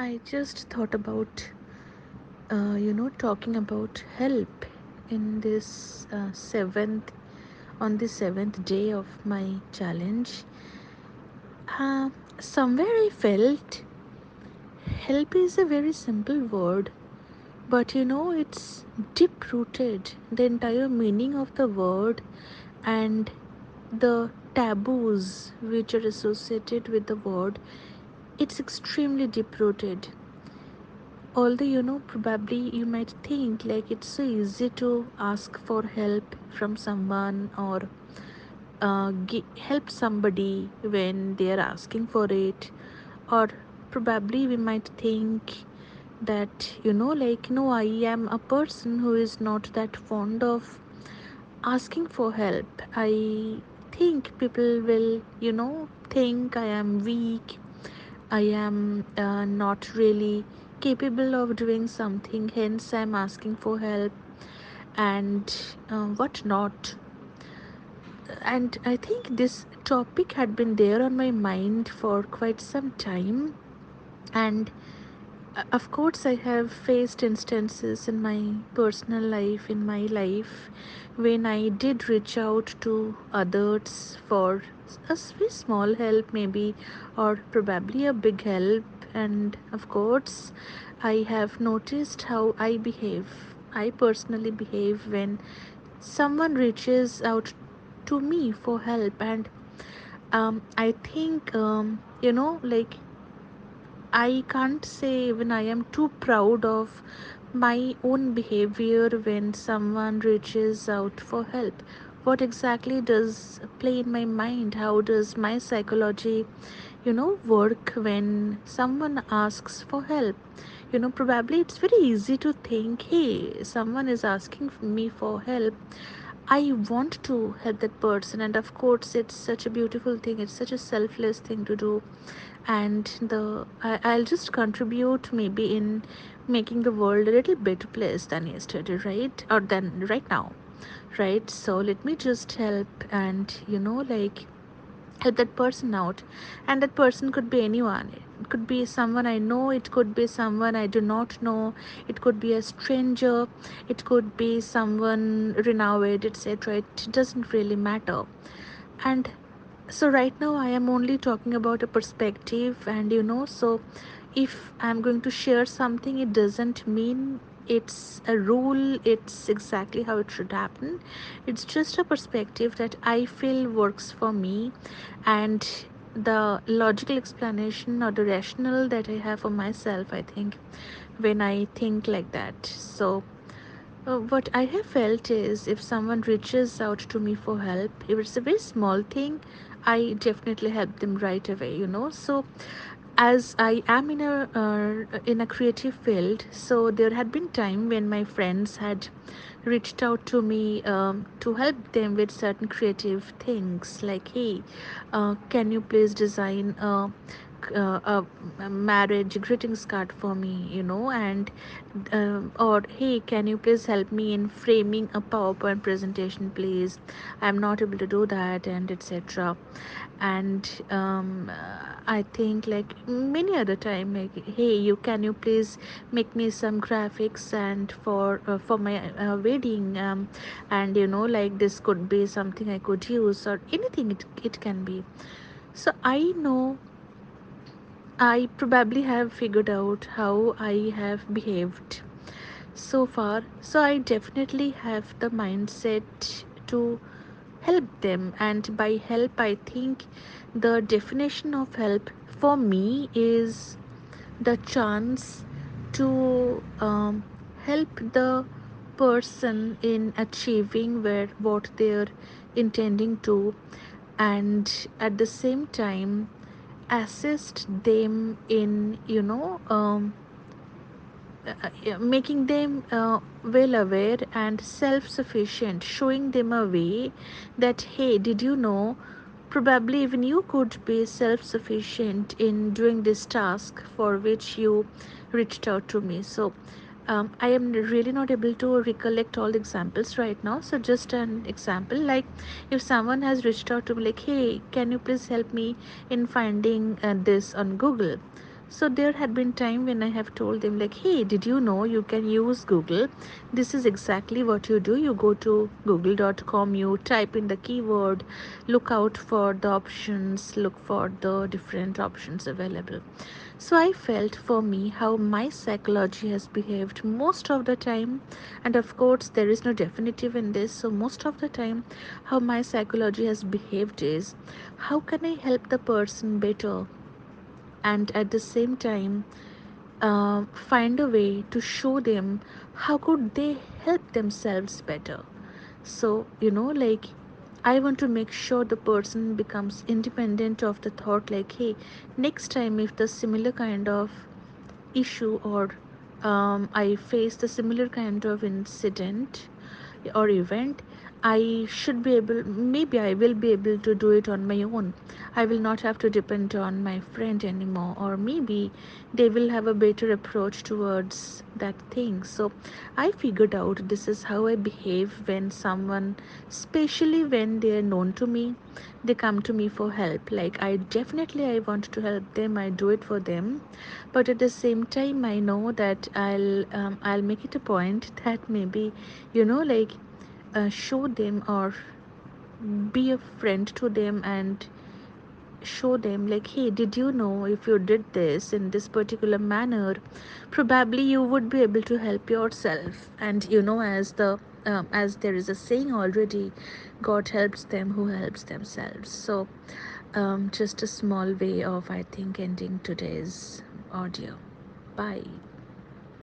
I just thought about, talking about help in this on the seventh day of my challenge. Uh, Somewhere I felt help is a very simple word, but it's deep rooted. The entire meaning of the word and the taboos which are associated with the word, it's extremely deep rooted. Although, probably you might think like it's so easy to ask for help from someone or help somebody when they are asking for it, or probably we might think that, like, no, I am a person who is not that fond of asking for help. I think people will, think I am weak. I am not really capable of doing something, hence, I'm asking for help and what not. And I think this topic had been there on my mind for quite some time. And of course, I have faced instances in my personal life, in my life, when I did reach out to others for a very small help, maybe, or probably a big help. And of course, I have noticed how I behave. I personally behave when someone reaches out to me for help. And I think, like, I can't say when I am too proud of my own behavior when someone reaches out for help. What exactly does play in my mind? How does my psychology, work when someone asks for help? Probably it's very easy to think, hey, someone is asking me for help. I want to help that person, and of course, it's such a beautiful thing, it's such a selfless thing to do. And I'll just contribute maybe in making the world a little better place than yesterday, right? Or than right now, right? So let me just help and, like, help that person out. And that person could be anyone. It could be someone I know, it could be someone I do not know, it could be a stranger, it could be someone renowned, etc. It doesn't really matter. And so right now I am only talking about a perspective, and so if I'm going to share something, it doesn't mean it's a rule, it's exactly how it should happen. It's just a perspective that I feel works for me, and the logical explanation or the rationale that I have for myself, I think, when I think like that. So what I have felt is if someone reaches out to me for help, if it's a very small thing, I definitely help them right away. So as I am in a creative field, so there had been time when my friends had reached out to me to help them with certain creative things, like, hey, can you please design a marriage greetings card for me, and or hey, can you please help me in framing a PowerPoint presentation, please? I'm not able to do that, and etc. And I think, like, many other time, like, hey, can you please make me some graphics and for my wedding, and like, this could be something I could use, or anything it can be. So I know I probably have figured out how I have behaved so far. So I definitely have the mindset to help them. And by help, I think the definition of help for me is the chance to help the person in achieving what they're intending to, and at the same time assist them in, making them well aware and self sufficient, showing them a way that, hey, did you know, probably even you could be self sufficient in doing this task for which you reached out to me. So I am really not able to recollect all the examples right now. So, just an example, like, if someone has reached out to me, like, hey, can you please help me in finding this on Google? So there had been time when I have told them like, hey, did you know you can use Google? This is exactly what you do. You go to google.com, you type in the keyword, look out for the options, look for the different options available. So I felt for me how my psychology has behaved most of the time, and of course there is no definitive in this. So most of the time how my psychology has behaved is, how can I help the person better, and at the same time find a way to show them how could they help themselves better. So like, I want to make sure the person becomes independent of the thought like, hey, next time if the similar kind of issue, or I face the similar kind of incident or event, I should be able, maybe I will be able to do it on my own. I will not have to depend on my friend anymore, or maybe they will have a better approach towards that thing. So I figured out this is how I behave when someone, especially when they are known to me, they come to me for help. Like, I want to help them, I do it for them, but at the same time I know that I'll make it a point that maybe, like, show them or be a friend to them and show them like, hey, did you know if you did this in this particular manner, probably you would be able to help yourself. And as there is a saying already, God helps them who helps themselves. So just a small way of, I think, ending today's audio. Bye.